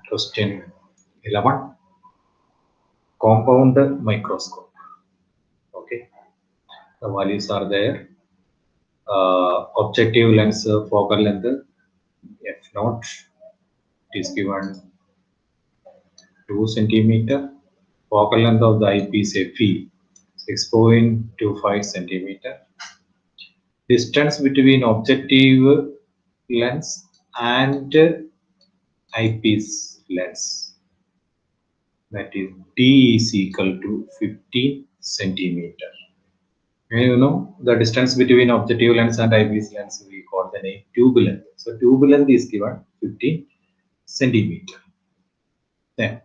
Question 11. Compound microscope. Okay, the values are there. Objective lens focal length f0 is given 2 centimeter. Focal length of the eyepiece Fe 6.25 centimeter. Distance between objective lens and eyepiece lens, that is D is equal to 15 centimeter. You know the distance between objective lens and eyepiece lens we call the name tube length. So tube length is given 15 centimeter. Then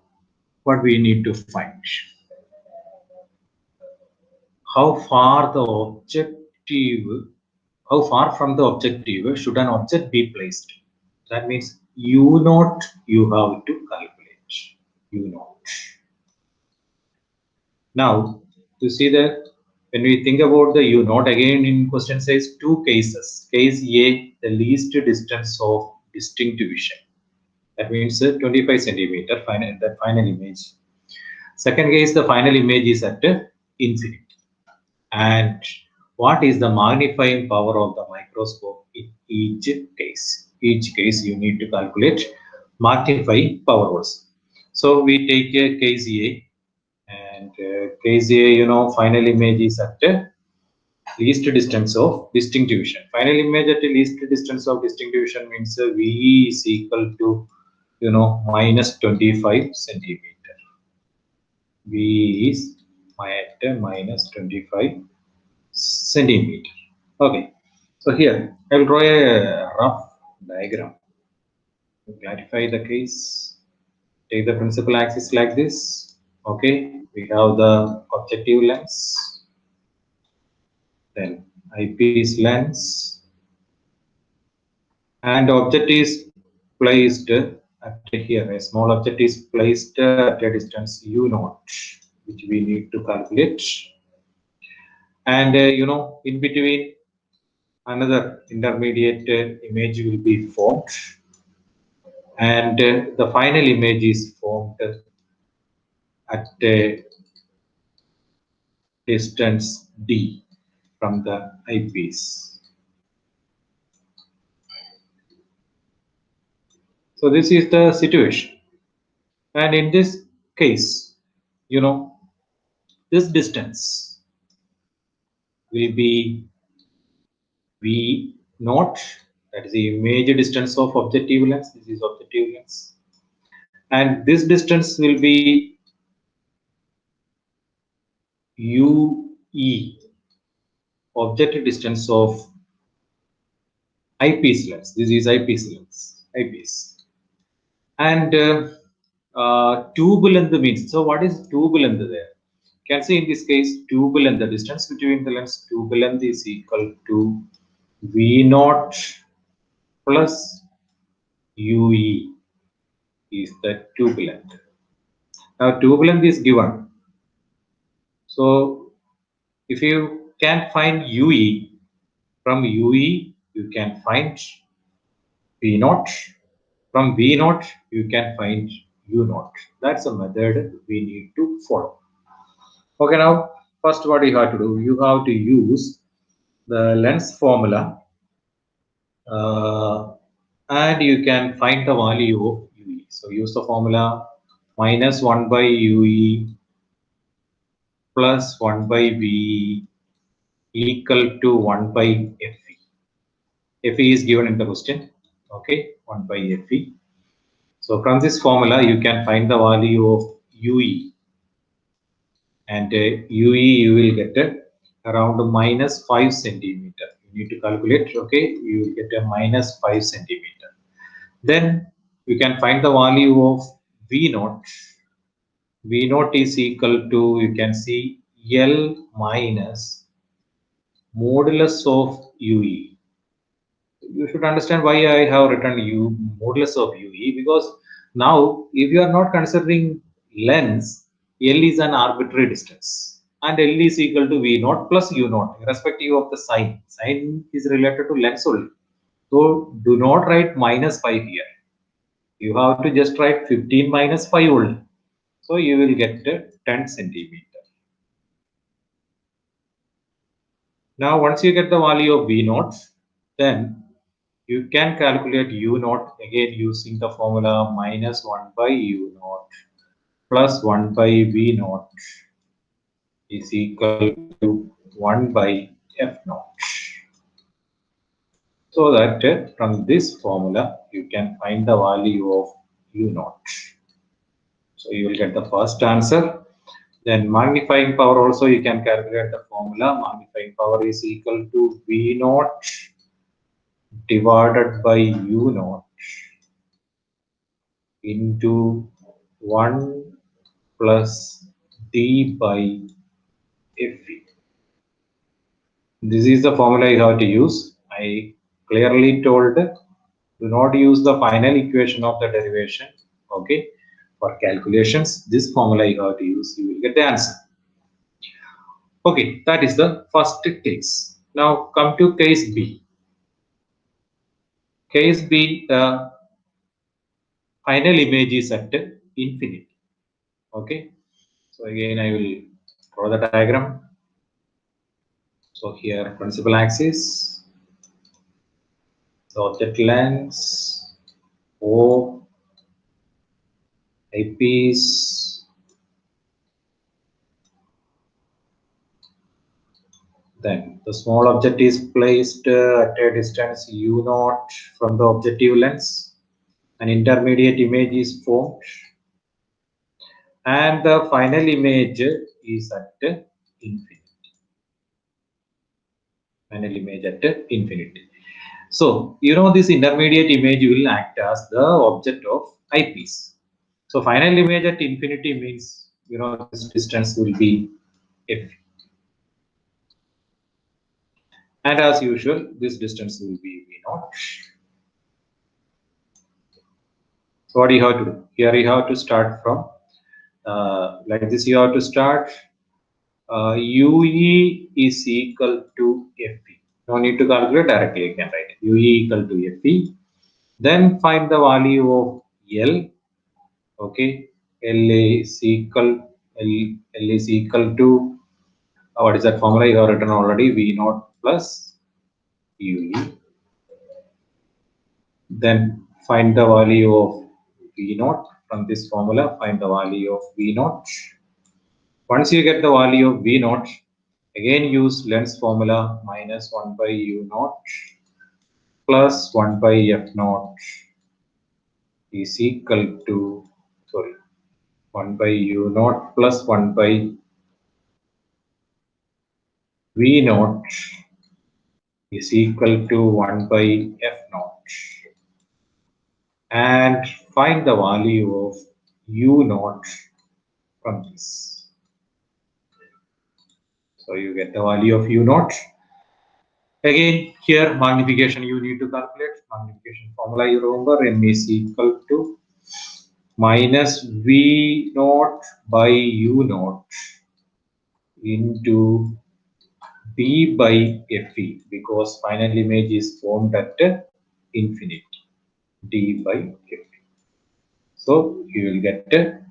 what we need to find? How far from the objective should an object be placed? That means U0 you have to calculate. U0. Now you see that when we think about the U0, again in question says two cases. Case A, the least distance of distinct vision. That means 25 centimeter the final image. Second case, the final image is at infinity. And what is the magnifying power of the microscope in each case? Each case you need to calculate magnifying power also. So we take a case A, and case A, you know, final image is at least distance of distinct vision. Final image at least distance of distinct vision means V is equal to, you know, minus 25 centimeter. V is at minus 25 centimeter. Okay, so here I will draw a rough diagram to clarify the case. Take the principal axis like this. Okay, we have the objective lens, then eyepiece lens, and object is placed at here. A small object is placed at a distance U0, which we need to calculate. And you know, in between another intermediate image will be formed, and the final image is formed at a distance D from the eyepiece. So this is the situation, and in this case, you know, this distance will be V0, that is the image distance of objective lens. This is objective lens, and this distance will be UE, objective distance of eyepiece lens. This is eyepiece lens, eyepiece, and tube length means. So what is tube length there? You can see in this case tube length, the distance between the lens, tube length is equal to V0 plus UE is the tube length. Now tube length is given. So if you can find UE, from UE you can find V0. From V0 you can find U0. That's a method we need to follow. Okay, now first what you have to do, you have to use the lens formula, and you can find the value of UE. So use the formula minus 1 by UE plus 1 by VE equal to 1 by FE. FE is given in the question. Okay, 1 by FE. So from this formula you can find the value of UE, and UE you will get around minus 5 centimeter. You need to calculate. Okay, you will get a minus 5 centimeter. Then you can find the value of V0. V0 is equal to, you can see, L minus modulus of UE. You should understand why I have written modulus of UE, because now if you are not considering lens, L is an arbitrary distance, and L is equal to V0 plus U0 irrespective of the sign. Sign is related to lens only. So do not write minus 5 here. You have to just write 15 minus 5 only. So you will get 10 centimeter. Now once you get the value of V naught, then you can calculate U naught again using the formula minus 1 by U naught plus 1 by V naught is equal to 1 by F naught. So that from this formula you can find the value of U naught. So you will get the first answer. Then magnifying power also you can calculate the formula. Magnifying power is equal to V naught divided by U naught into 1 plus D by Fe. This is the formula you have to use. I clearly told do not use the final equation of the derivation. Okay, for calculations, this formula you have to use, you will get the answer. Okay, that is the first case. Now come to case B. Case B, the final image is at infinity. Okay, so again I will draw the diagram. So here principal axis, the object length, O, eyepiece, then the small object is placed at a distance u naught from the objective lens. An intermediate image is formed and the final image is at infinity. Final image at infinity. So, you know, this intermediate image will act as the object of eyepiece. So, final image at infinity means, you know, this distance will be f. And as usual, this distance will be v naught. So, what do you have to do? Here you have to start from like this. You have to start UE is equal to FE. No need to calculate directly. You can write UE equal to FE. Then find the value of L. Okay, L is equal to what is that formula you have written already? V naught plus UE. Then find the value of V naught from this formula. Find the value of V naught. Once you get the value of V naught, again use lens formula minus 1 by U naught plus 1 by F naught is equal to 1 by U naught plus 1 by V naught is equal to 1 by F naught, and find the value of U naught from this. So you get the value of U naught. Again, here magnification you need to calculate. Magnification formula you remember, M is equal to minus V naught by U naught into D by Fe, because final image is formed at infinity. D by Fe. So you will get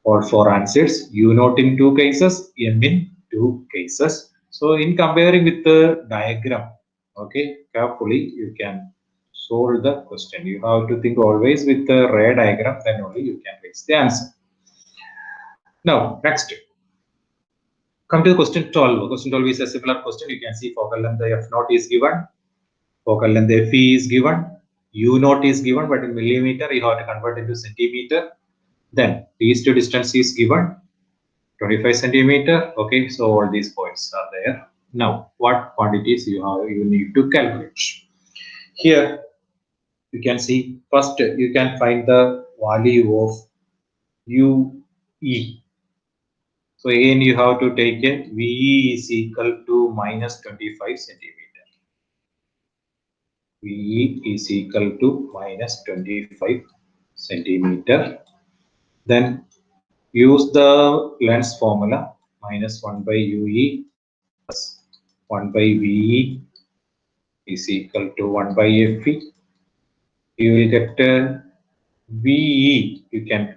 all four answers. U naught in two cases, M in two cases. So in comparing with the diagram, okay, carefully you can solve the question. You have to think always with the ray diagram, then only you can reach the answer. Now next, come to question 12. Question 12 is a similar question. You can see focal length F naught is given, focal length Fe is given, U naught is given, but in millimeter you have to convert into centimeter. Then these two distance is given, 25 centimeter. Okay, so all these points are there. Now what quantities you need to calculate? Here you can see first you can find the value of UE. So again you have to take it, VE is equal to minus 25 centimeter. VE is equal to minus 25 centimeter. Then use the lens formula, minus 1 by UE plus 1 by VE is equal to 1 by Fe. You will get VE you can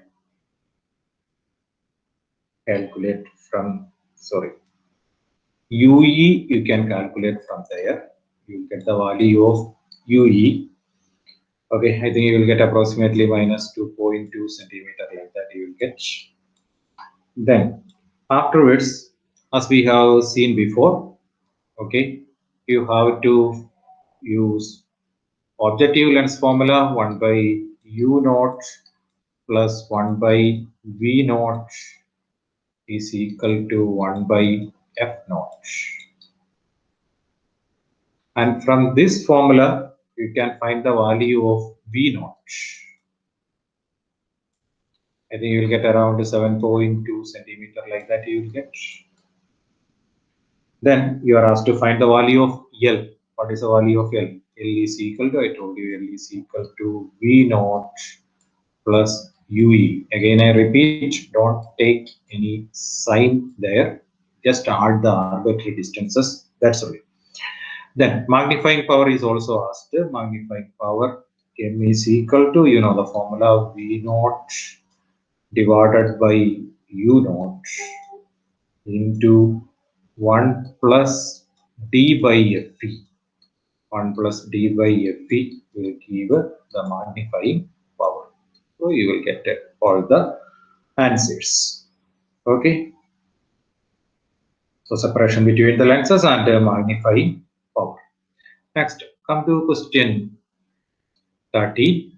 calculate from, sorry, UE you can calculate from there. You will get the value of UE. Okay, I think you will get approximately minus 2.2 centimeter, like that you will get. Then afterwards, as we have seen before, okay, you have to use objective lens formula 1 by U naught plus 1 by V naught is equal to 1 by F naught. And from this formula, you can find the value of V naught. I think you will get around 7.2 centimeter, like that you will get. Then you are asked to find the value of L. What is the value of L? L is equal to, I told you, L is equal to V naught plus UE. Again, I repeat, don't take any sign there. Just add the arbitrary distances. That's all. Then magnifying power is also asked. Magnifying power M is equal to, the formula V naught divided by U naught into 1 plus D by Fe. 1 plus D by Fe will give the magnifying power. So you will get all the answers. Okay. So separation between the lenses and magnifying power. Next, come to question 30.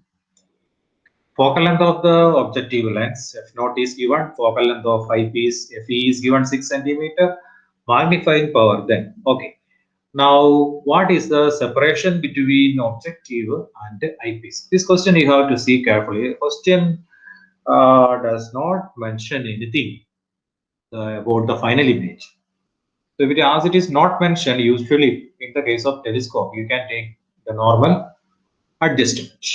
Focal length of the objective lens F naught is given. Focal length of eyepiece Fe is given 6 centimeter. Magnifying power then. Okay. Now, what is the separation between objective and eyepiece? This question you have to see carefully. The question does not mention anything about the final image. So if it is not mentioned, usually in the case of telescope, you can take the normal adjustment.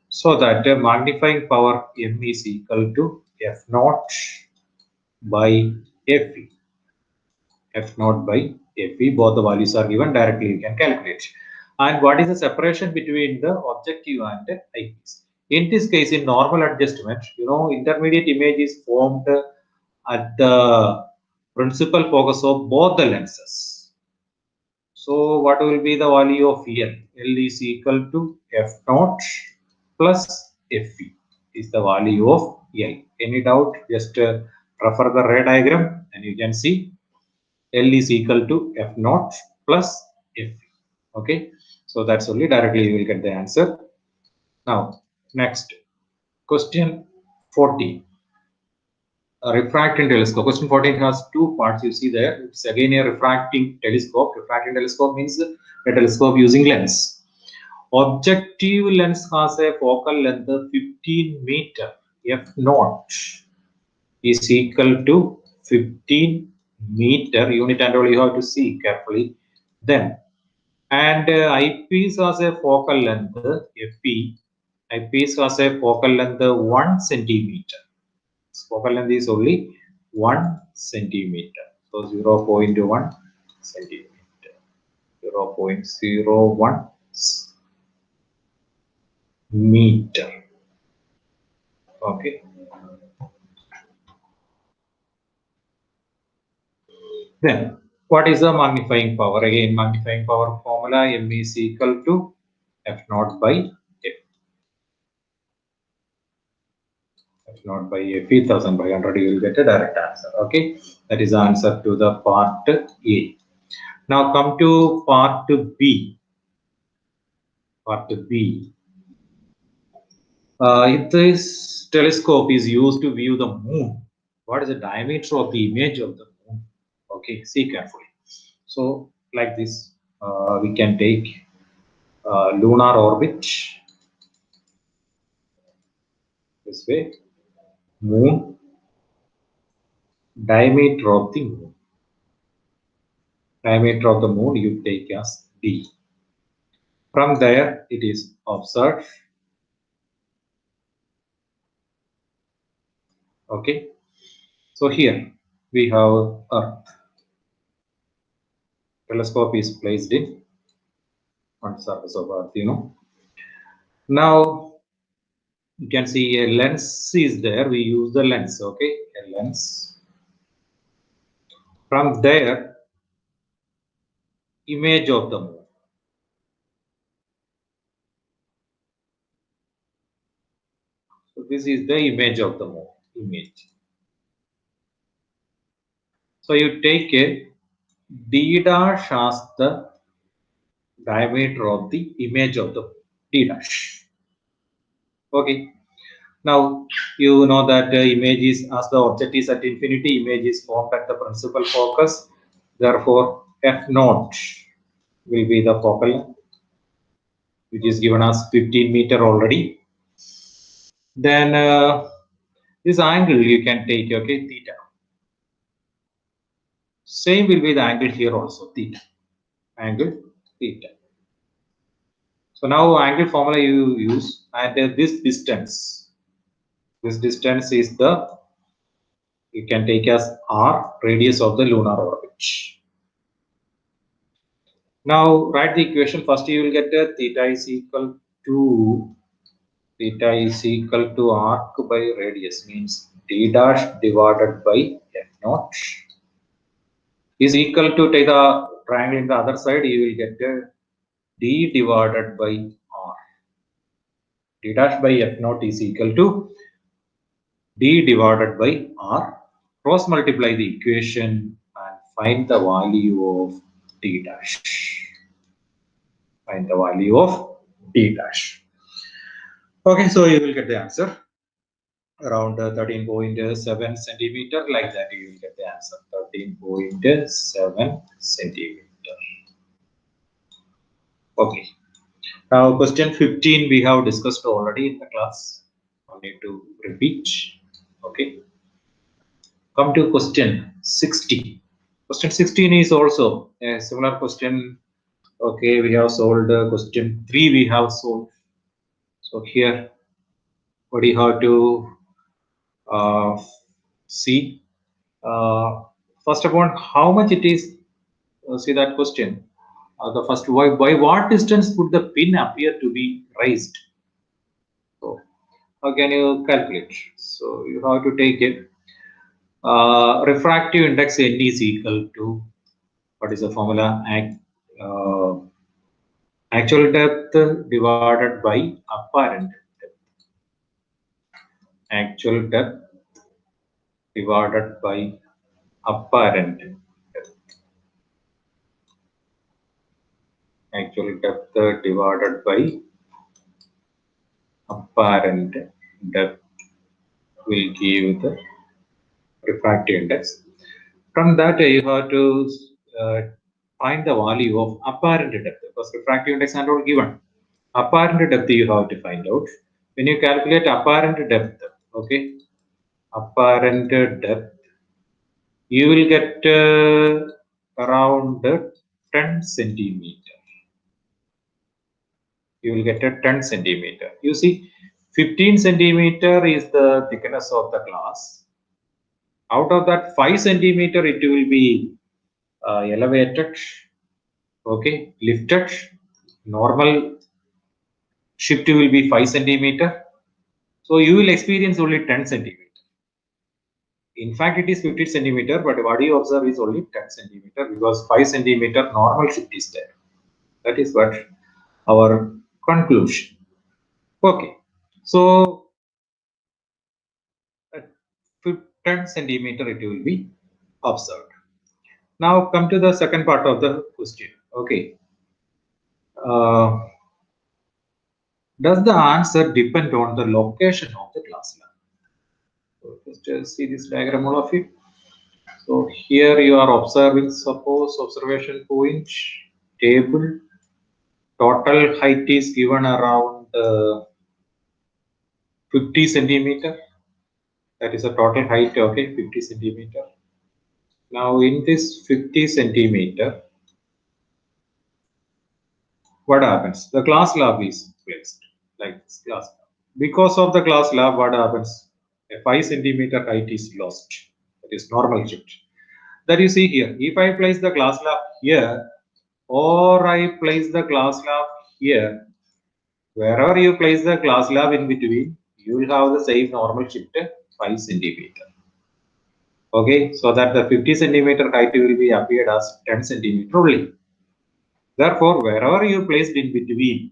So that magnifying power M is equal to F naught by Fe. F naught by Fe, both the values are given, directly you can calculate. And what is the separation between the objective and the eyepiece? In this case, in normal adjustment, intermediate image is formed at the principal focus of both the lenses. So what will be the value of L? L is equal to F naught plus Fe is the value of L. Any doubt? Just refer the ray diagram and you can see L is equal to F naught plus Fe. Okay, so that's only directly you will get the answer. Now, next question 14. A refracting telescope. Question 14 has two parts. You see there. It's again a refracting telescope. Refracting telescope means a telescope using lens. Objective lens has a focal length of 15 meter. F naught is equal to 15 meter unit, and all you have to see carefully. Then, and eyepiece has a focal length Fe. Eyepiece has a focal length 1 centimeter. Focal length is only 1 centimeter. So 0.1 centimeter. 0.01 meter. Okay. Then what is the magnifying power? Again, magnifying power formula M is equal to F naught by F. F naught by F 1500. You will get a direct answer. Okay. That is the answer to the part A. Now come to part B. Part B. If this telescope is used to view the moon, what is the diameter of the image of the moon? Okay, see carefully. So, like this, we can take lunar orbit this way, moon, diameter of the moon. Diameter of the moon you take as D. From there, it is observed. Okay, so here we have Earth. Telescope is placed on the surface of Earth. Now You can see a lens is there. We use the lens, okay? A lens. From there, image of the moon. So this is the image of the moon. Image. So you take a d dash as the diameter of the image of the d dash. Okay. Now you know that image is, as the object is at infinity, image is formed at the principal focus. Therefore, f naught will be the focal length, which is given as 15 meter already. Then this angle you can take, okay, theta. Same will be the angle here also, theta. Angle theta. So now angle formula you use, and this distance is the, you can take as r, radius of the lunar orbit. Now write the equation. First you will get theta is equal to arc by radius, means d dash divided by f naught is equal to, take the triangle in the other side, you will get d divided by r. D dash by f naught is equal to d divided by r. Cross multiply the equation and find the value of d dash. Find the value of d dash. Okay, so you will get the answer around 13.7 centimeter, like that you will get the answer, 13.7 centimeter. Okay, now question 15 we have discussed already in the class. I need to repeat. Okay, come to question 16. Question 16 is also a similar question. Okay, we have solved question 3, we have solved. So here what do you have to see? First of all, how much it is, see that question. The first, by what distance would the pin appear to be raised? So how can you calculate? So you have to take it. Refractive index n is equal to, what is the formula? Actual depth divided by apparent depth. Actual depth divided by apparent depth. Actual depth divided by apparent depth will give the refractive index. From that, you have to find the value of apparent depth, because refractive index are not given. Apparent depth you have to find out. When you calculate apparent depth, okay, apparent depth, you will get around 10 centimeter. You will get a 10 centimeter. You see, 15 centimeter is the thickness of the glass. Out of that, 5 centimeter it will be elevated, okay, lifted. Normal shift will be 5 centimeter. So you will experience only 10 centimeter. In fact, it is 15 centimeter, but what you observe is only 10 centimeter, because 5 centimeter normal shift is there. That is what our conclusion. Okay, so at 10 centimeter it will be observed. Now come to the second part of the question. Okay, does the answer depend on the location of the glass lamp? So just see this diagram, all of you. So here you are observing, suppose observation point, table, total height is given around 50 centimeter. That is a total height, okay, 50 centimeter. Now in this 50 centimeter, what happens? The glass slab is placed like this glass slab. Because of the glass slab, what happens? A 5 centimeter height is lost. That is normal shift. That you see here. If I place the glass slab here, or I place the glass slab here, wherever you place the glass slab in between, you will have the same normal shift 5 centimeter. Okay, so that the 50 centimeter height will be appeared as 10 centimeter only. Therefore, wherever you placed in between,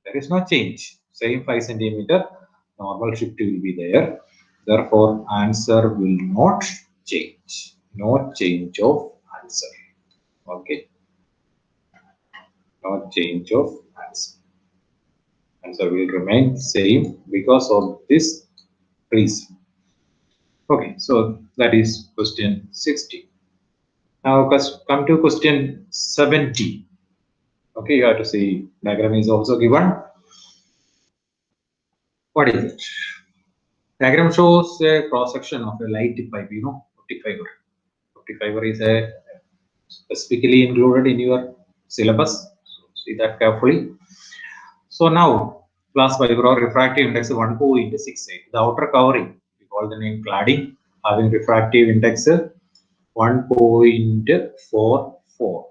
there is no change. Same 5 centimeter normal shift will be there. Therefore, answer will not change. No change of answer. Okay, no change of answer. Answer will remain same because of this reason. Okay, so that is question 60. Now come to question 70. Okay, you have to see diagram is also given. What is it? Diagram shows a cross section of a light pipe, optic fiber. Optic fiber is a specifically included in your syllabus. So see that carefully. So now glass fiber or refractive index 1.68. The outer covering, we call the name cladding, having refractive index 1.44.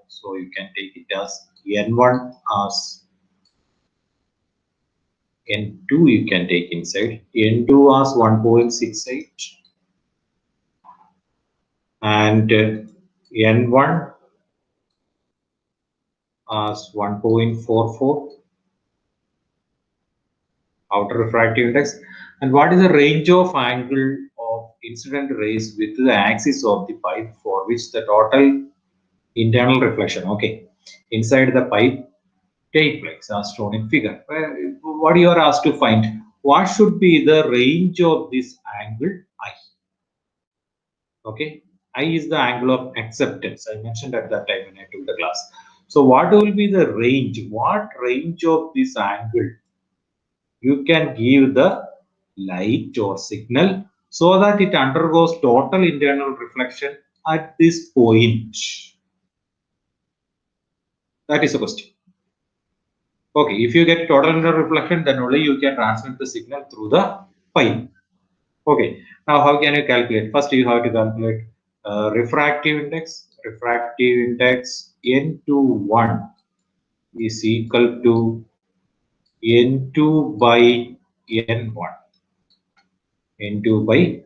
So you can take it as N1 as N2 you can take inside. N2 as 1.68 and N1 as 1.44 outer refractive index. And what is the range of angle of incident rays with the axis of the pipe for which the total internal reflection, okay, inside the pipe take place as shown in figure. What you are asked to find, what should be the range of this angle I? Okay, I is the angle of acceptance. I mentioned at that time when I took the class. So what will be the range? What range of this angle you can give the light or signal so that it undergoes total internal reflection at this point? That is the question. Okay, if you get total internal reflection, then only you can transmit the signal through the pipe. Okay, now how can you calculate? First, you have to calculate refractive index. Refractive index N21 is equal to N2 by N1. N2 by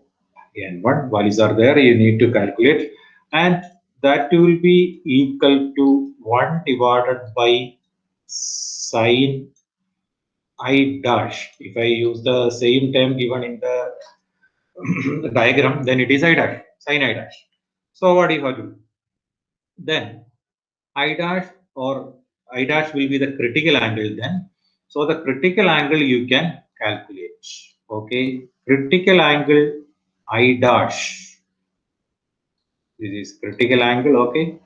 N1 values are there, you need to calculate, and that will be equal to 1 divided by sine I dash. If I use the same term given in the diagram, then it is I dash, sine I dash. So what do you have to do? Then I dash or I dash will be the critical angle then. So the critical angle you can calculate. Okay, critical angle I dash. This is critical angle. Okay,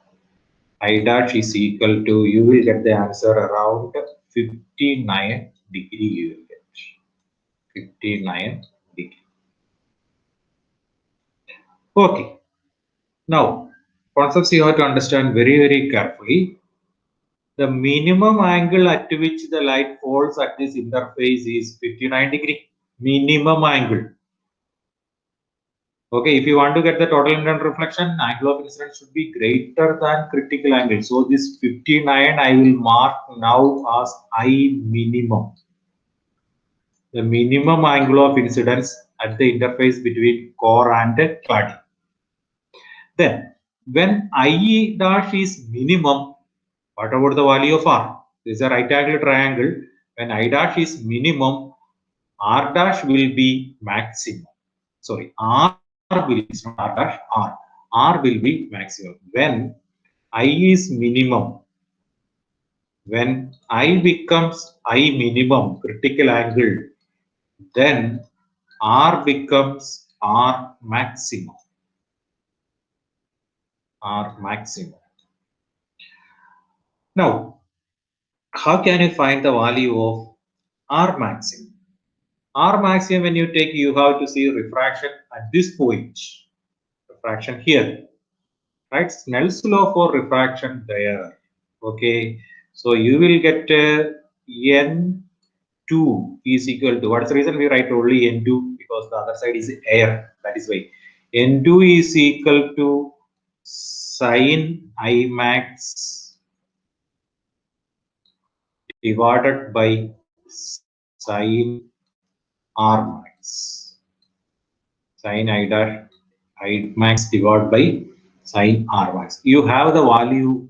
I dash is equal to, you will get the answer around 59 degree. You will get 59 degree. Okay. Now, concepts you have to understand very carefully. The minimum angle at which the light falls at this interface is 59 degree. Minimum angle. Okay, if you want to get the total internal reflection, angle of incidence should be greater than critical angle. So this 59 I will mark now as I minimum. The minimum angle of incidence at the interface between core and cladding. Then, when I dash is minimum, what about the value of R? This is a right angle triangle. When I dash is minimum, R dash will be maximum. Sorry, R will, it's not R dash, R. R will be maximum. When I is minimum, when I becomes I minimum, critical angle, then R becomes R maximum. R maximum. Now, how can you find the value of R maximum? R maximum, when you take, you have to see refraction at this point. Refraction here. Right? Snell's law for refraction there. Okay. So you will get N2 is equal to, what's the reason we write only N2? Because the other side is air. That is why. N2 is equal to sine I max divided by sine R max. Sin I dash I max divided by sin R max. You have the value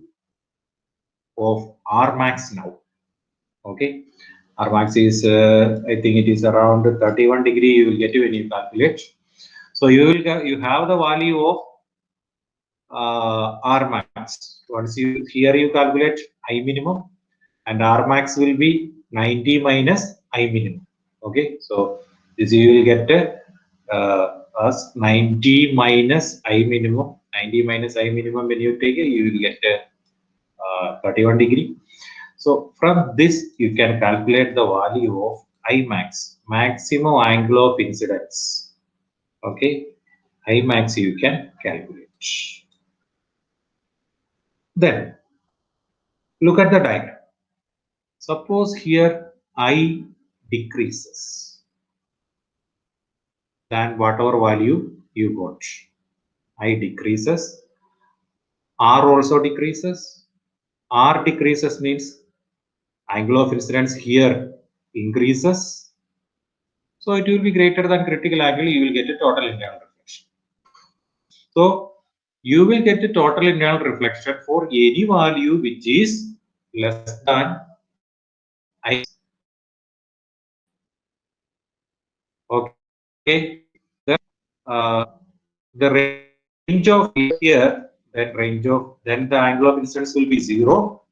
of R max now. Okay. R max is, I think it is around 31 degree. You will get it when you calculate. So you have the value of R max. Once you here you calculate I minimum, and R max will be 90 minus I minimum. Okay, so this you will get as 90 minus I minimum. 90 minus I minimum, when you take it, you will get 31 degree. So from this you can calculate the value of I max, maximum angle of incidence. Okay, I max you can calculate. Then look at the diagram. Suppose here I decreases than whatever value you got. I decreases, R also decreases. R decreases means angle of incidence here increases. So it will be greater than critical angle, you will get a total internal reflection. So you will get a total internal reflection for any value which is less than I. Okay. The range of here, then the angle of incidence will be 0,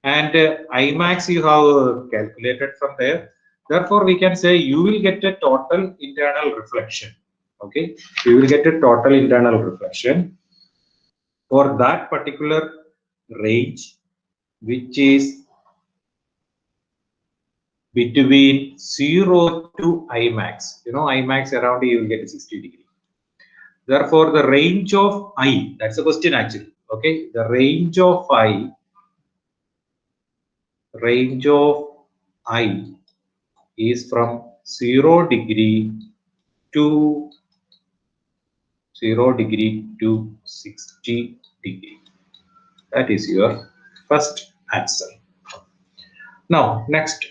and I max you have calculated from there. Therefore, we can say you will get a total internal reflection. Okay, you will get a total internal reflection for that particular range, which is between 0 to I max. You know, I max around you will get 60 degree. Therefore, the range of I, that's a question actually. Okay, the range of I is from 0 degree to 60 degree. That is your first answer. Now, next,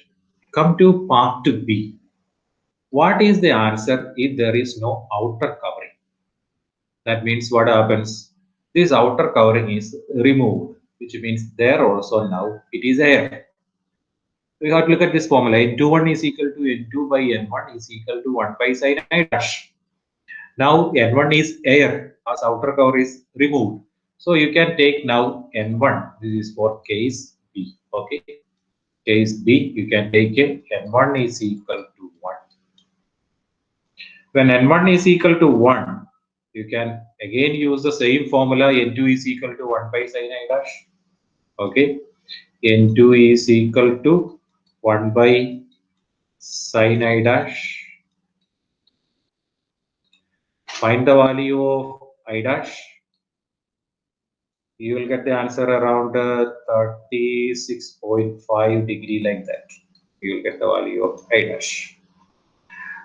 come to part B. What is the answer if there is no outer covering? That means what happens? This outer covering is removed, which means there also now it is air. We have to look at this formula. N21 is equal to N2 by N1 is equal to 1 by sin I dash. Now N1 is air as outer cover is removed. So you can take now N1. This is for case B. Okay. Case B, you can take it. N1 is equal to 1. When N1 is equal to 1, you can again use the same formula. N2 is equal to 1 by sin I dash. Okay. N2 is equal to 1 by sin I dash. Find the value of I dash. You will get the answer around 36.5 degree like that. You will get the value of I dash.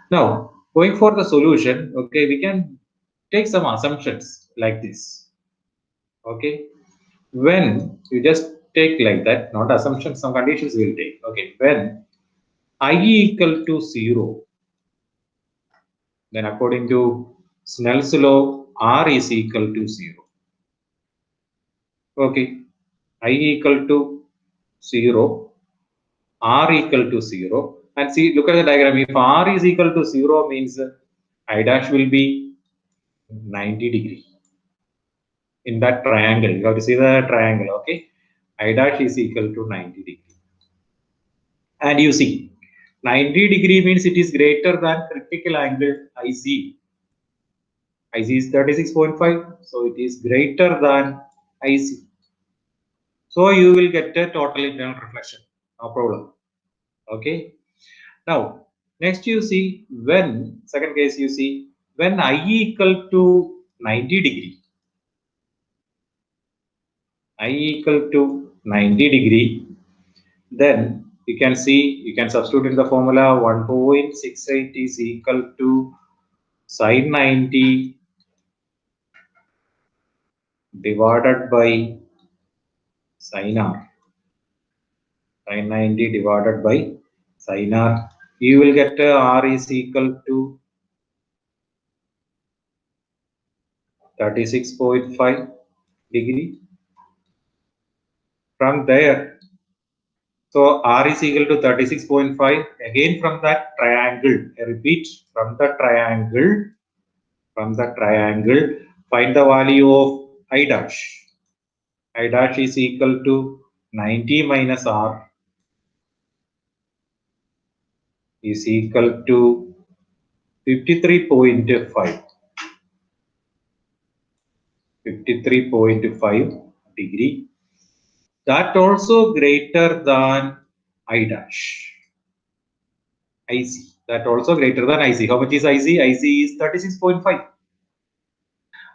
Now, going for the solution, okay, we can take some assumptions like this. Okay, when you just take like that, not assumptions, some conditions we will take. Okay, when I equal to 0, then according to Snell's law, R is equal to 0. Okay, I equal to 0, R equal to 0, and see, look at the diagram. If R is equal to 0 means I dash will be 90 degree in that triangle. You have to see the triangle. Okay, I dash is equal to 90 degree, and you see 90 degree means it is greater than critical angle IC. IC is 36.5, so it is greater than IC. So you will get a total internal reflection, no problem. Okay. Now, next you see when, second case you see, when I equal to 90 degree, I equal to 90 degree, then you can see, you can substitute in the formula 1.68 is equal to sin 90 divided by sin R. Sin 90 divided by sin R you will get R is equal to 36.5 degree. From there, so R is equal to 36.5. Again from that triangle, I repeat, from the triangle, find the value of I dash. I dash is equal to 90 minus R is equal to 53.5. 53.5 degree. That also greater than I dash. IC. That also greater than IC. How much is IC? IC is 36.5.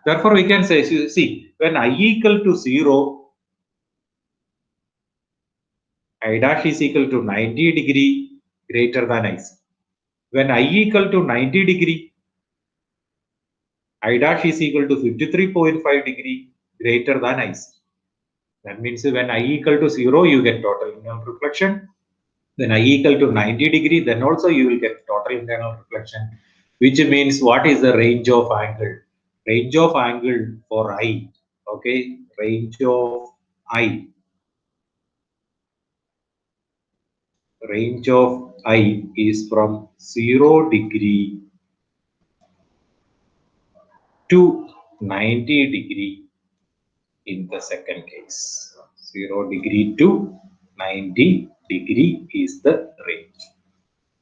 Therefore, we can say, see, when I equal to 0, I dash is equal to 90 degree greater than IC. When I equal to 90 degree, I dash is equal to 53.5 degree greater than IC. That means when I equal to 0, you get total internal reflection. When I equal to 90 degree, then also you will get total internal reflection, which means what is the range of angle? Range of angle for I, okay, range of I is from 0 degree to 90 degree in the second case. 0 degree to 90 degree is the range.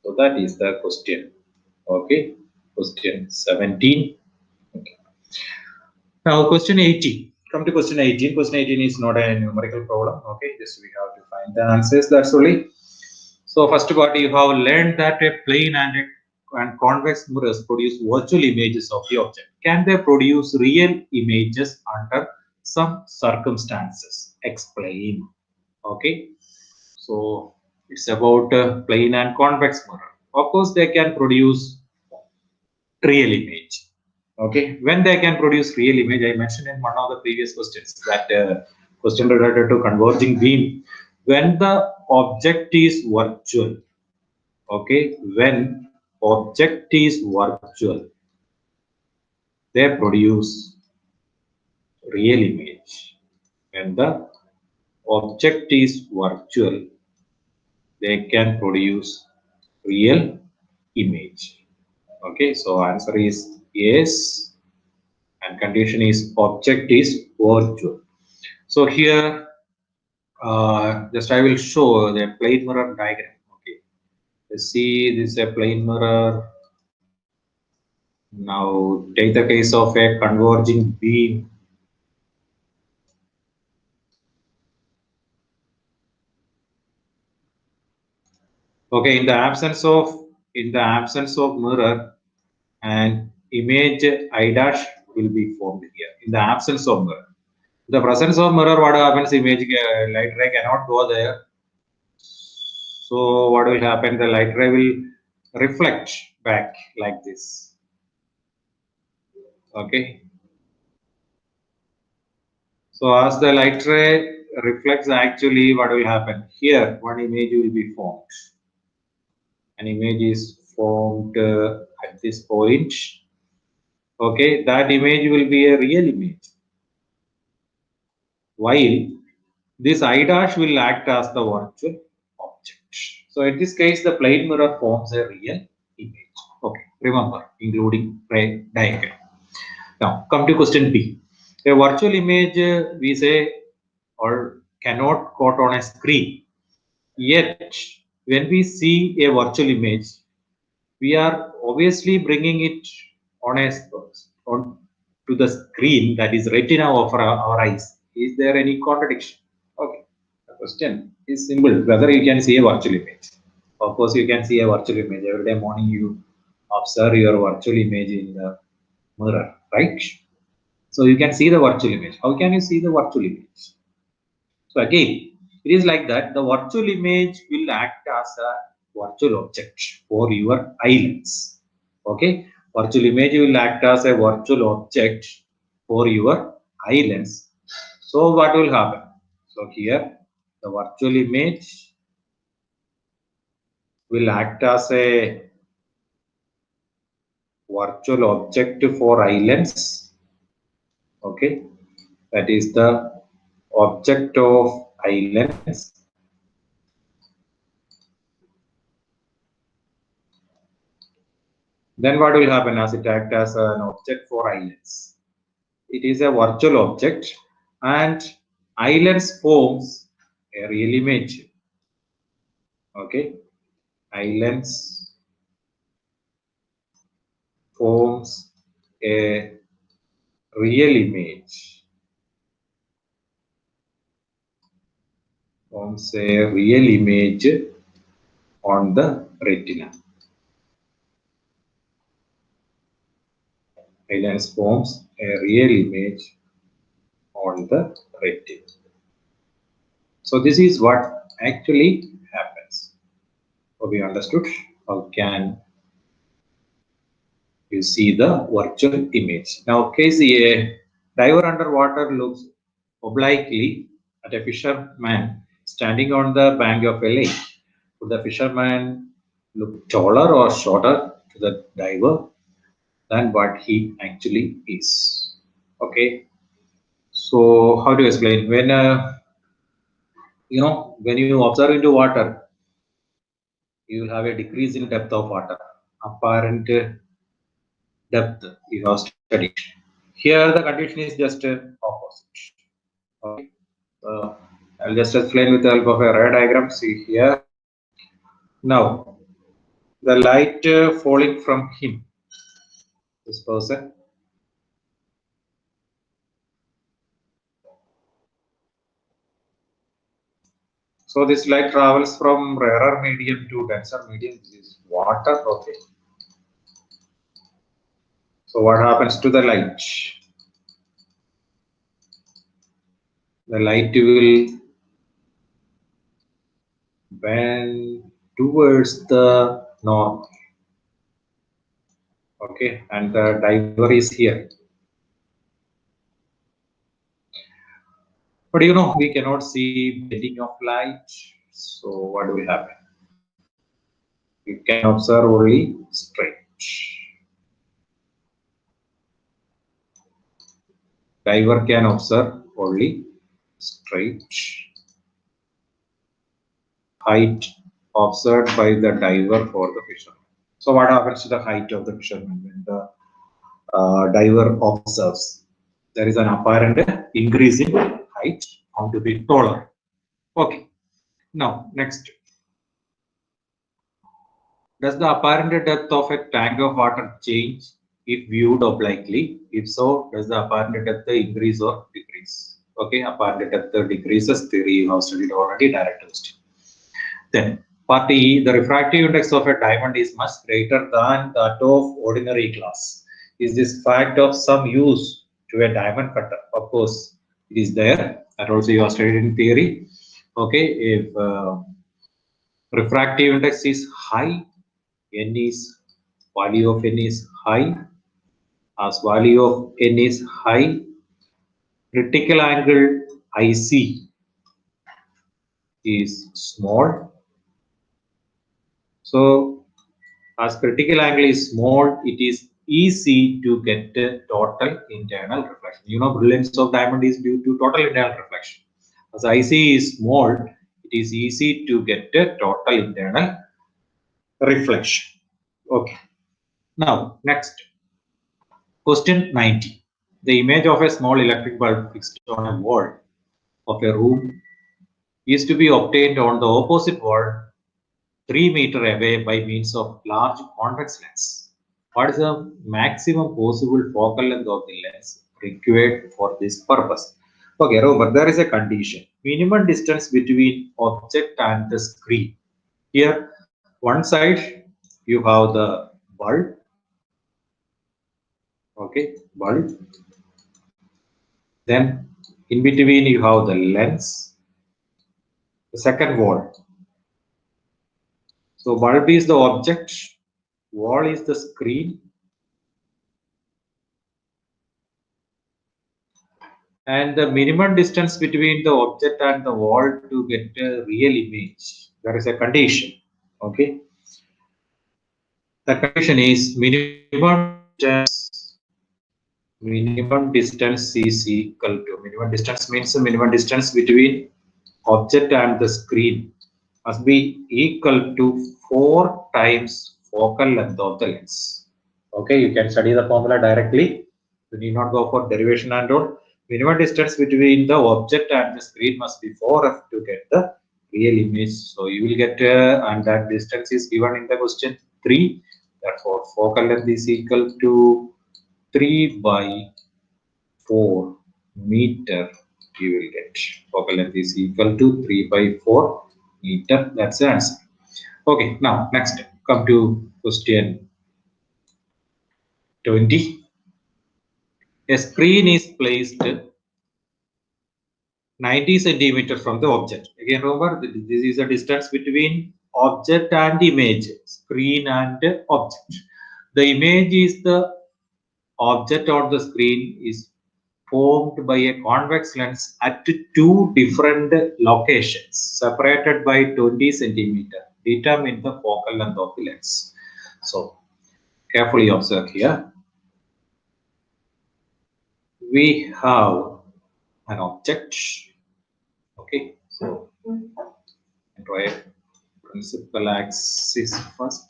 So that is the question. Okay, question 17. Okay. Now question 18. Come to question 18. Question 18 is not a numerical problem. Okay, just we have to find the answers. That's only. So first part, you have learned that a plane and convex mirrors produce virtual images of the object. Can they produce real images under some circumstances? Explain. Okay. So it's about plane and convex mirror. Of course, they can produce real image. Okay, when they can produce real image, I mentioned in one of the previous questions that question related to converging beam, when the object is virtual. Okay, when object is virtual, they produce real image. When the object is virtual, they can produce real image. Okay, so answer is yes, and condition is object is virtual. So here just I will show the plane mirror diagram. Okay, let's see, this is a plane mirror. Now take the case of a converging beam. Okay, in the absence of mirror, an image I dash will be formed here. In the absence of mirror, the presence of mirror, what happens? Image light ray cannot go there. So what will happen? The light ray will reflect back like this. Okay. So as the light ray reflects, actually what will happen? Here one image will be formed. An image is formed at this point. Okay, that image will be a real image. While this I dash will act as the virtual object. So in this case, the plane mirror forms a real image. Okay, remember, including ray diagram. Now come to question B. A virtual image, we say, or cannot caught on a screen. Yet when we see a virtual image, we are obviously bringing it on on to the screen, that is retina of our eyes. Is there any contradiction? Okay, the question is simple, whether you can see a virtual image. Of course you can see a virtual image. Every day morning you observe your virtual image in the mirror, right? So you can see the virtual image. How can you see the virtual image? So again, it is like that. The virtual image will act as a virtual object for your eye lens. Okay, virtual image will act as a virtual object for your eye lens. So what will happen? So here the virtual image will act as a virtual object for islands. Okay, that is the object of islands. Then what will happen as it acts as an object for islands? It is a virtual object and islands forms a real image. Okay, islands forms a real image. Forms a real image on the retina. Islands forms a real image on the retina. So this is what actually happens. Hope you understood. How can you see the virtual image? Now, case a diver underwater looks obliquely at a fisherman standing on the bank of a lake. Would the fisherman look taller or shorter to the diver than what he actually is? Okay. So how do you explain when when you observe into water, you will have a decrease in depth of water, apparent depth you have studied. Here the condition is just opposite. Okay. I'll just explain with the help of a ray diagram. See here. Now the light falling from him, this person. So this light travels from rarer medium to denser medium. This is water. Okay. So what happens to the light? The light will bend towards the north. Okay, and the diver is here. But we cannot see bending of light. So what will happen? You can observe only straight. Diver can observe only straight. Height observed by the diver for the fisherman. So what happens to the height of the fisherman when the diver observes? There is an apparent increase in height, found to be taller. Okay. Now next. Does the apparent depth of a tank of water change if viewed obliquely? If so, does the apparent depth increase or decrease? Okay, apparent depth decreases. Theory you have studied already. Direct question. Then, part E, the refractive index of a diamond is much greater than that of ordinary glass. Is this fact of some use to a diamond cutter? Of course, it is there. That also you have studied in theory. Okay, if refractive index is high, n is value of n is high. As value of n is high, critical angle IC is small. So as critical angle is small, it is easy to get total internal reflection. Brilliance of diamond is due to total internal reflection. As IC is small, it is easy to get total internal reflection. Okay. Now next. Question 90. The image of a small electric bulb fixed on a wall of a room is to be obtained on the opposite wall 3 meters away by means of large convex lens. What is the maximum possible focal length of the lens required for this purpose? Okay, remember there is a condition. Minimum distance between object and the screen. Here, one side you have the bulb. Okay, bulb. Then in between you have the lens, the second wall. So bulb is the object, wall is the screen, and the minimum distance between the object and the wall to get a real image. There is a condition. Okay. The condition is minimum distance is equal to, minimum distance means the minimum distance between object and the screen must be equal to 4 times focal length of the lens. Okay, you can study the formula directly. You need not go for derivation and all. Minimum distance between the object and the screen must be 4f to get the real image. So you will get, and that distance is given in the question 3. Therefore, focal length is equal to 3 by 4 meter. You will get focal length is equal to 3 by 4 meter. That's the answer. Okay, now next come to question 20. A screen is placed 90 centimeters from the object. Again, remember, this is the distance between object and image, screen and object. The image is the object on the screen is formed by a convex lens at two different locations, separated by 20 centimeters. Determine the focal length of the lens. So, carefully observe here. We have an object. Okay, so draw a principal axis first.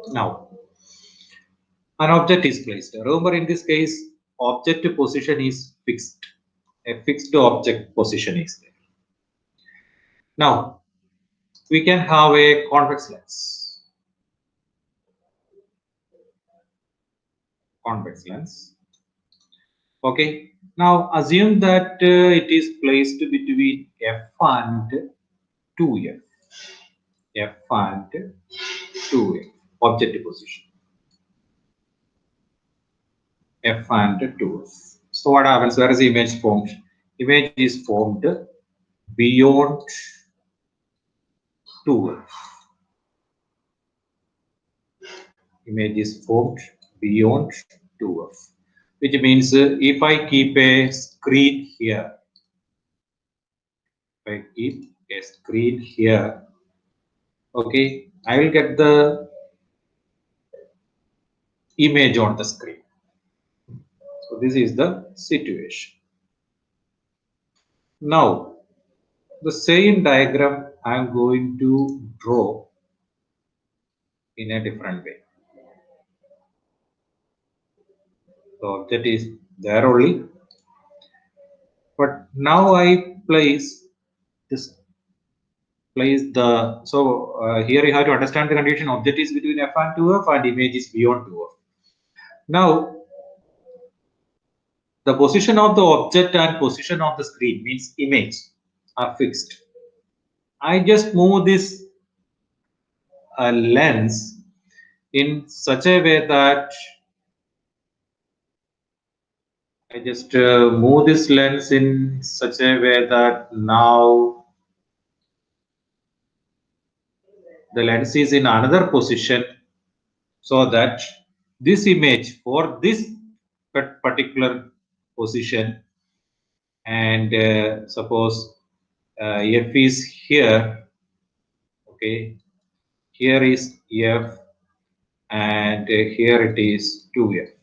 Now, an object is placed. Remember, in this case, object position is fixed. A fixed object position is there. Now, we can have a convex lens. Convex lens. Okay. Now, assume that it is placed between f and 2f. F and 2f. Object position. F and 2f. So what happens? Where is the image formed? Image is formed beyond 2f. Image is formed beyond 2f, which means if I keep a screen here, if I keep a screen here, okay, I will get the image on the screen. So this is the situation. Now, the same diagram I am going to draw in a different way. The object is there only, but now I place this. Here you have to understand the condition. Object is between f and 2f and image is beyond 2f. Now, the position of the object and position of the screen means image are fixed. I just move this lens in such a way that move this lens in such a way that now the lens is in another position, so that this image for this particular position, and suppose f is here, okay, here is f and here it is 2f,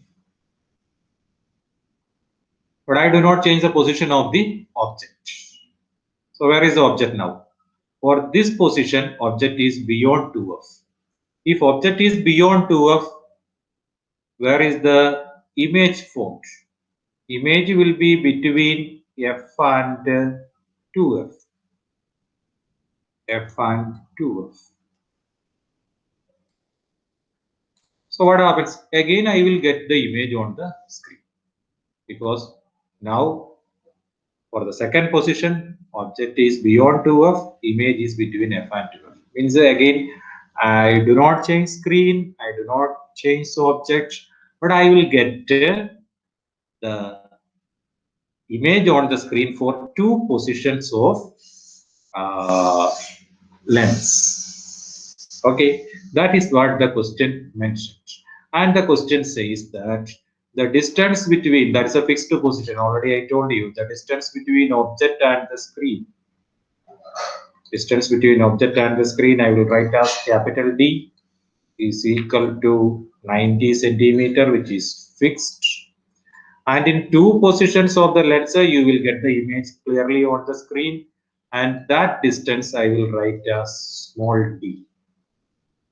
but I do not change the position of the object. So where is the object now? For this position, object is beyond 2f. If object is beyond 2f, where is the image formed? Image will be between f and 2f. F and 2f. So what happens? Again, I will get the image on the screen, because now for the second position, object is beyond 2f, image is between f and 2f. Means again, I do not change screen, I do not change the object, but I will get the image on the screen for two positions of lens. Okay, that is what the question mentioned. And the question says that the distance between, that is a fixed position, already I told you, the distance between object and the screen. Distance between object and the screen I will write as capital D is equal to 90 centimeter, which is fixed. And in two positions of the lens, you will get the image clearly on the screen. And that distance I will write as small d.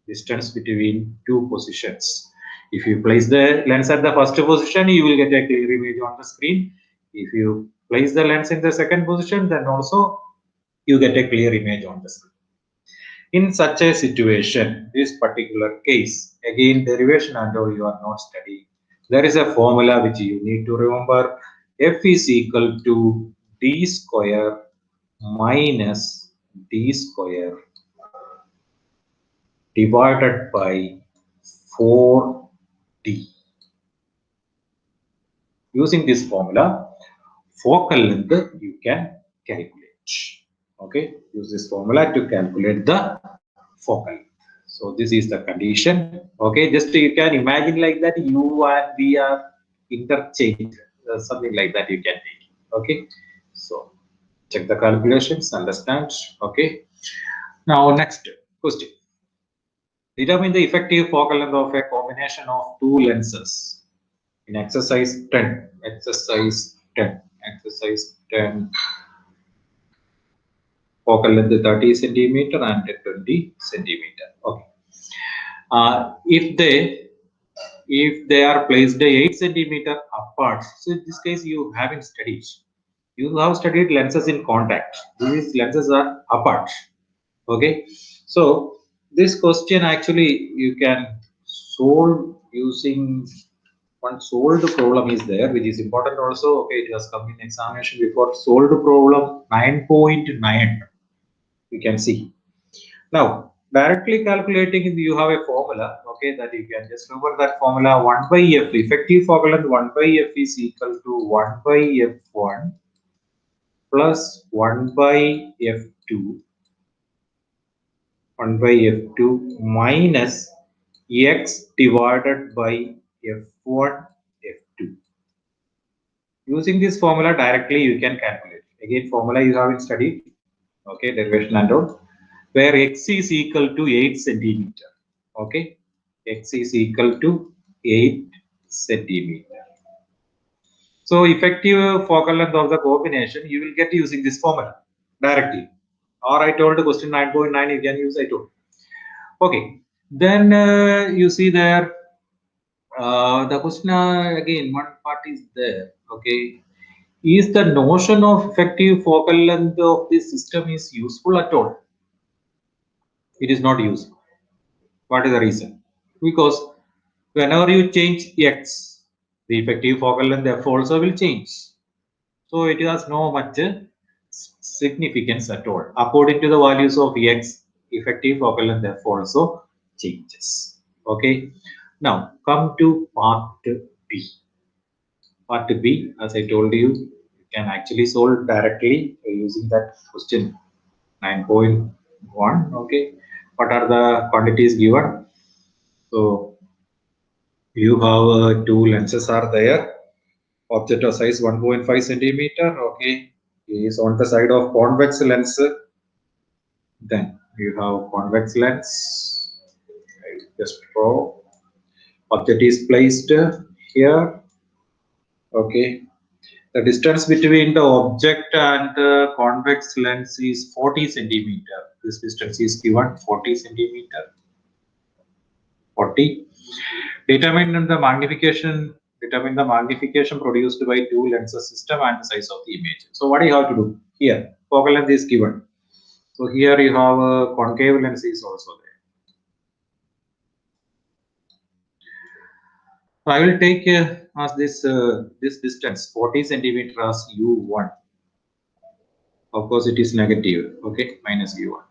Distance between two positions. If you place the lens at the first position, you will get a clear image on the screen. If you place the lens in the second position, then also you get a clear image on the screen. In such a situation, this particular case, again derivation and all you are not studying. There is a formula which you need to remember. F is equal to d square minus d square divided by 4d. Using this formula, focal length you can calculate. Okay, use this formula to calculate the focal length. So this is the condition. Okay, just you can imagine like that u and v are interchanged, something like that you can take. Okay, so check the calculations, understand. Okay, now next question. Determine the effective focal length of a combination of two lenses in exercise 10. Exercise 10. Exercise 10. Focal length 30 centimeter and 20 centimeter. Okay. If they are placed 8 centimeter apart, so in this case you haven't studied. You have studied lenses in contact. These lenses are apart. Okay. So this question actually you can solve using one solved problem is there, which is important also. Okay, it has come in examination before. Solved problem 9.9. You can see. Now, directly calculating, you have a formula, okay, that you can just remember that formula 1 by f, effective focal length 1 by f is equal to 1 by f1 plus 1 by f2, 1 by f2 minus x divided by f1, f2. Using this formula directly you can calculate. Again, formula you haven't studied, okay, derivation and all, where x is equal to 8 centimeter. Okay, x is equal to 8 centimeter. So effective focal length of the combination you will get using this formula directly. Or I told the question 9.9 you can use, I told. Okay, then you see there the question again one part is there. Okay, is the notion of effective focal length of this system is useful at all? It is not useful. What is the reason? Because whenever you change x, the effective focal length f also will change. So it has no much significance at all. According to the values of x, effective focal length f also changes. Okay. Now come to part B. Part B, as I told you, you can actually solve directly using that question 9.1. Okay. What are the quantities given? So you have two lenses are there. Object of size 1.5 centimeter. Okay, is on the side of convex lens. Then you have convex lens. I just draw. Object is placed here. Okay, the distance between the object and the convex lens is 40 centimeter. This distance is given 40 centimeter. 40. Determine the magnification produced by two lenses system and the size of the image. So what do you have to do here? Focal length is given. So here you have a concave lens is also there. So I will take as this distance 40 centimeter as u1. Of course, it is negative. Okay, minus u1.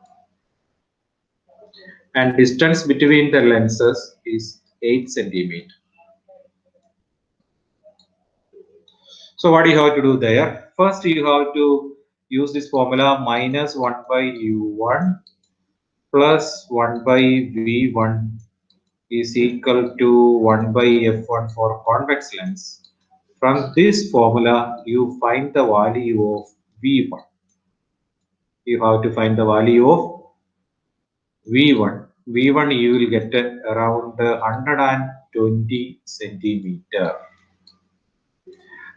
And distance between the lenses is 8 centimeter. So what do you have to do there? First, you have to use this formula minus 1 by u1 plus 1 by v1 is equal to 1 by f1 for convex lens. From this formula, you find the value of v1. You have to find the value of v1. v1 you will get around 120 centimeter.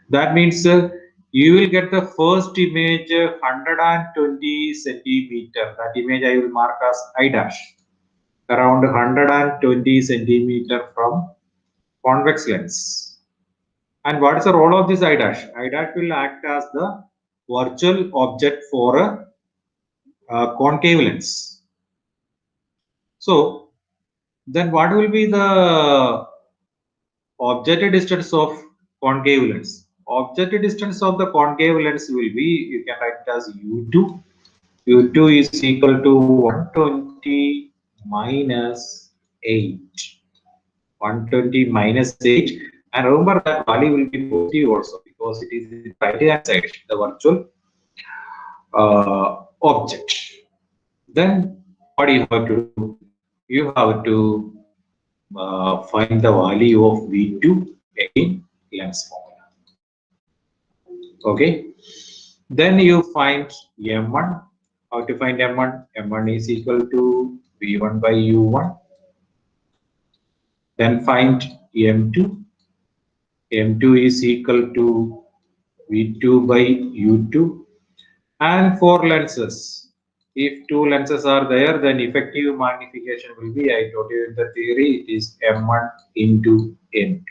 That means you will get the first image 120 centimeter. That image I will mark as I dash. Around 120 centimeter from convex lens. And what is the role of this I dash? I dash will act as the virtual object for a concave lens. So then what will be the objective distance of concave lens? Objective distance of the concave lens will be, you can write it as U2. U2 is equal to 120 minus 8. 120 minus 8. And remember that value will be positive also because it is in the right hand side, the virtual object. Then what you have to do? You have to find the value of V2 again lens formula. Okay. Then you find M1. How to find M1? M1 is equal to V1 by U1. Then find M2. M2 is equal to V2 by U2. And for lenses, if two lenses are there, then effective magnification will be, I told you in the theory, it is M1 into M2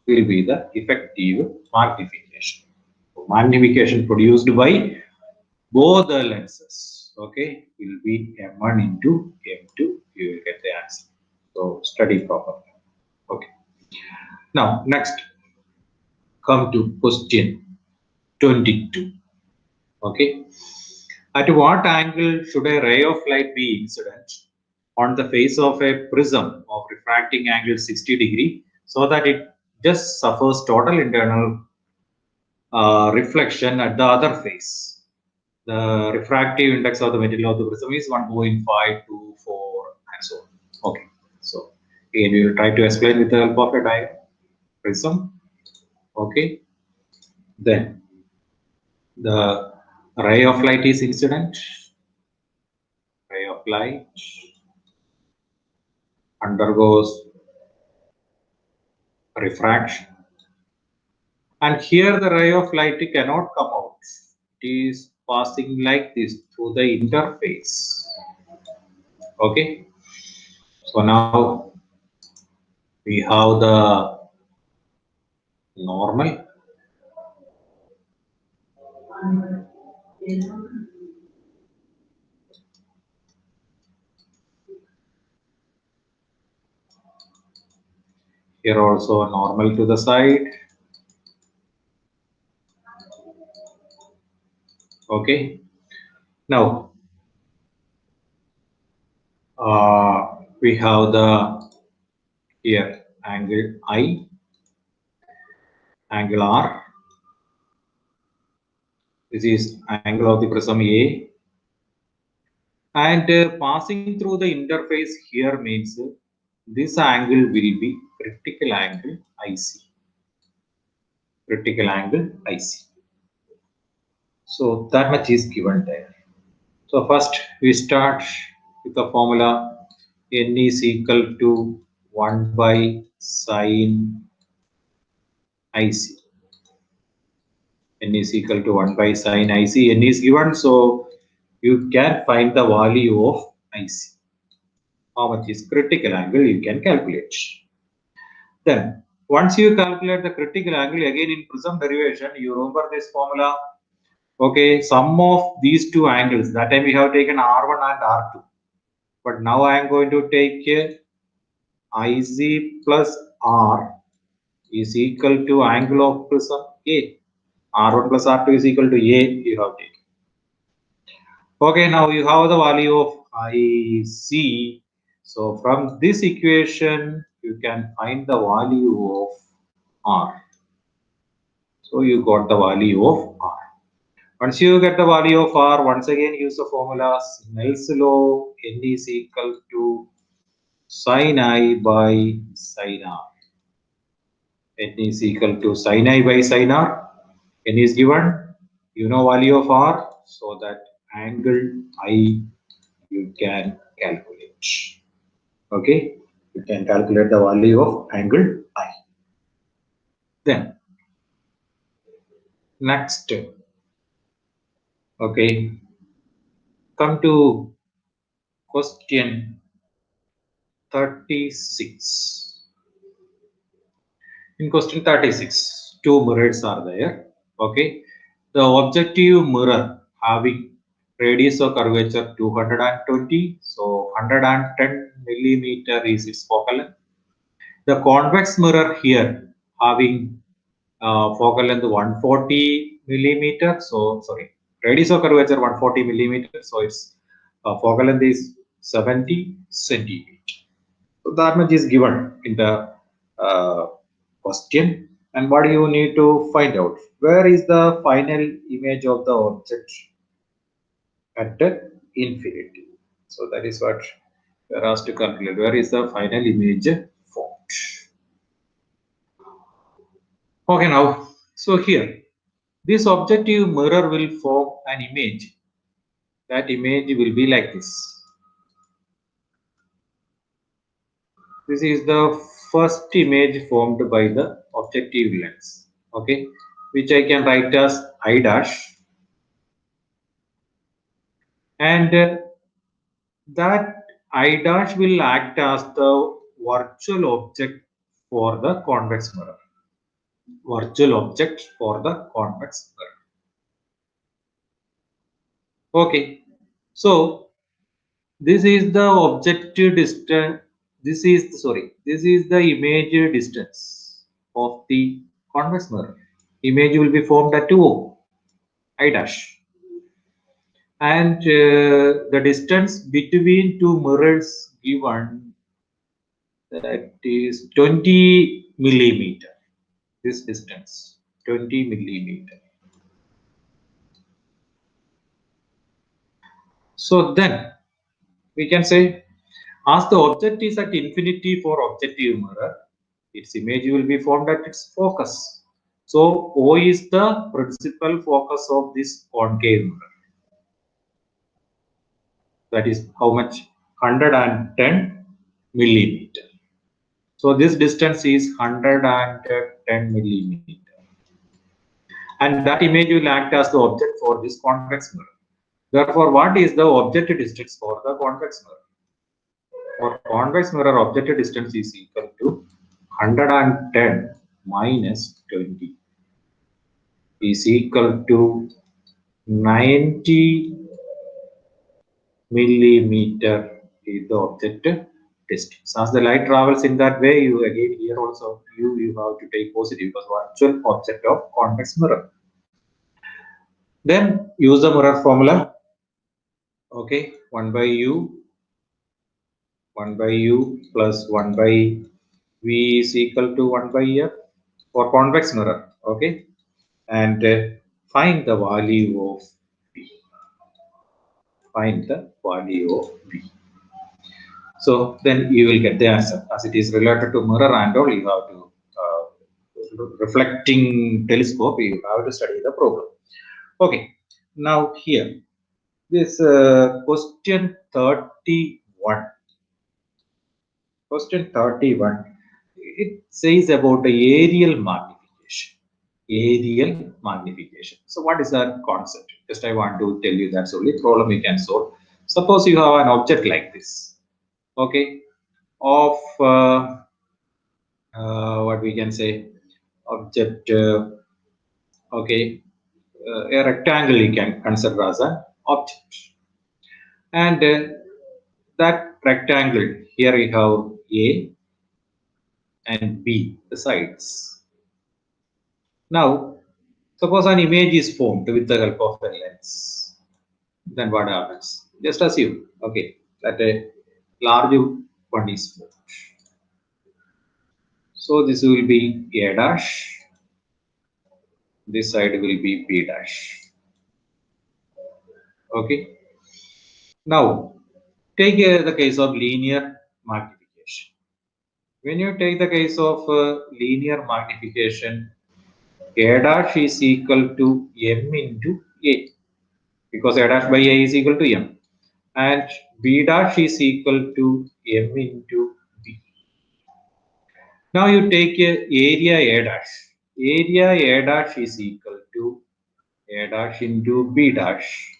will be the effective magnification. Magnification produced by both the lenses, okay, will be M1 into M2. You will get the answer. So study properly. Okay. Now next, come to question 22. Okay. At what angle should a ray of light be incident on the face of a prism of refracting angle 60 degree so that it just suffers total internal reflection at the other face? The refractive index of the material of the prism is 1.524 and so on. Okay. So again we will try to explain with the help of a diagram. Prism. Okay. Then the ray of light is incident. Ray of light undergoes refraction, and here the ray of light cannot come out. It is passing like this through the interface. Okay. So now we have the normal. Here also normal to the side. Okay. Now we have the here angle I, angle R. This is angle of the prism A, and passing through the interface here means this angle will be critical angle IC. Critical angle IC. So that much is given there. So first we start with the formula N is equal to 1 by sine IC. N is equal to 1 by sine IC. N is given, so you can find the value of IC. How much is critical angle you can calculate. Then once you calculate the critical angle, again in prism derivation, you remember this formula. Okay, sum of these two angles. That time we have taken R1 and R2. But now I am going to take IC plus R is equal to angle of prism A. R1 plus R2 is equal to A. You have taken. Okay, now you have the value of IC. So from this equation, you can find the value of R. So you got the value of R. Once you get the value of R, once again use the formula Snell's law. N is equal to sin I by sin R. N is equal to sin I by sin R. N is given. You know value of R, so that angle I you can calculate. Okay, you can calculate the value of angle I. Then next, okay, come to question 36. In question 36, two mirrors are there. Okay, the objective mirror having radius of curvature 220, so 110 millimeter is its focal length. The convex mirror here having focal length 140 millimeter. So sorry, radius of curvature 140 millimeter. So its focal length is 70 centimeter. So that much is given in the uh, question. And what you need to find out? Where is the final image of the object at the infinity? So that is what we are asked to calculate. Where is the final image formed? Okay, now, so here, this objective mirror will form an image. That image will be like this. This is the first image formed by the objective lens, okay, which I can write as I dash, and that I dash will act as the virtual object for the convex mirror. Virtual object for the convex mirror. Okay, so this is the objective distance. This is the image distance of the convex mirror. Image will be formed at 2 I dash, and the distance between two mirrors given, that is 20 millimeter. This distance 20 millimeter. So then we can say, as the object is at infinity for objective mirror, its image will be formed at its focus. So O is the principal focus of this concave mirror. That is how much? 110 millimeter. So this distance is 110 millimeter. And that image will act as the object for this convex mirror. Therefore, what is the objective distance for the convex mirror? For convex mirror, objective distance is equal to 110 minus 20 is equal to 90 millimeter is the objective distance. As the light travels in that way, you again here also you have to take positive because virtual object of convex mirror. Then use the mirror formula. Okay, 1 by u plus 1 by v is equal to 1 by f for convex mirror. Okay, and find the value of v. Find the value of v. So then you will get the answer. As it is related to mirror and all, you have to reflecting telescope. You have to study the problem. Okay, now here this question 31. Question 31. It says about the aerial magnification. Aerial magnification. So what is that concept? Just I want to tell you that's only problem you can solve. Suppose you have an object like this. Okay, of what we can say, object, okay, a rectangle you can consider as an object, and that rectangle here we have A and B, the sides. Now suppose an image is formed with the help of a lens. Then what happens? Just assume, okay, that a large one is formed. So this will be A dash, this side will be B dash. Okay. Now take the case of linear magnification. When you take the case of linear magnification, A dash is equal to M into A, because A dash by A is equal to M, and B dash is equal to M into B. Now you take a area A dash. Area A dash is equal to A dash into B dash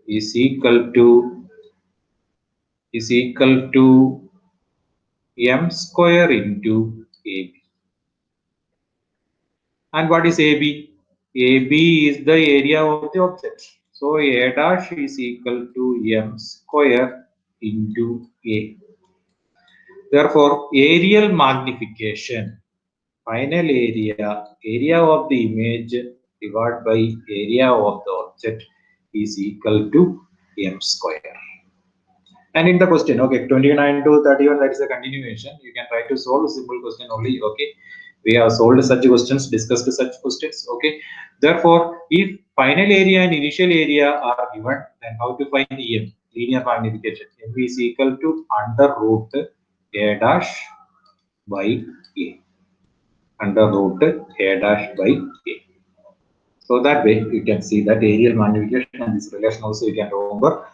is equal to M square into AB. And what is AB? AB is the area of the object. So A dash is equal to M square into A. Therefore, aerial magnification, final area of the image divided by area of the object is equal to M square. And in the question, okay, 29 to 31, that is a continuation. You can try to solve a simple question only, okay. We have solved such questions, discussed such questions, okay. Therefore, if final area and initial area are given, then how to find M? Linear magnification. M is equal to under root A dash by A. Under root A dash by A. So that way you can see that aerial magnification and this relation also you can remember.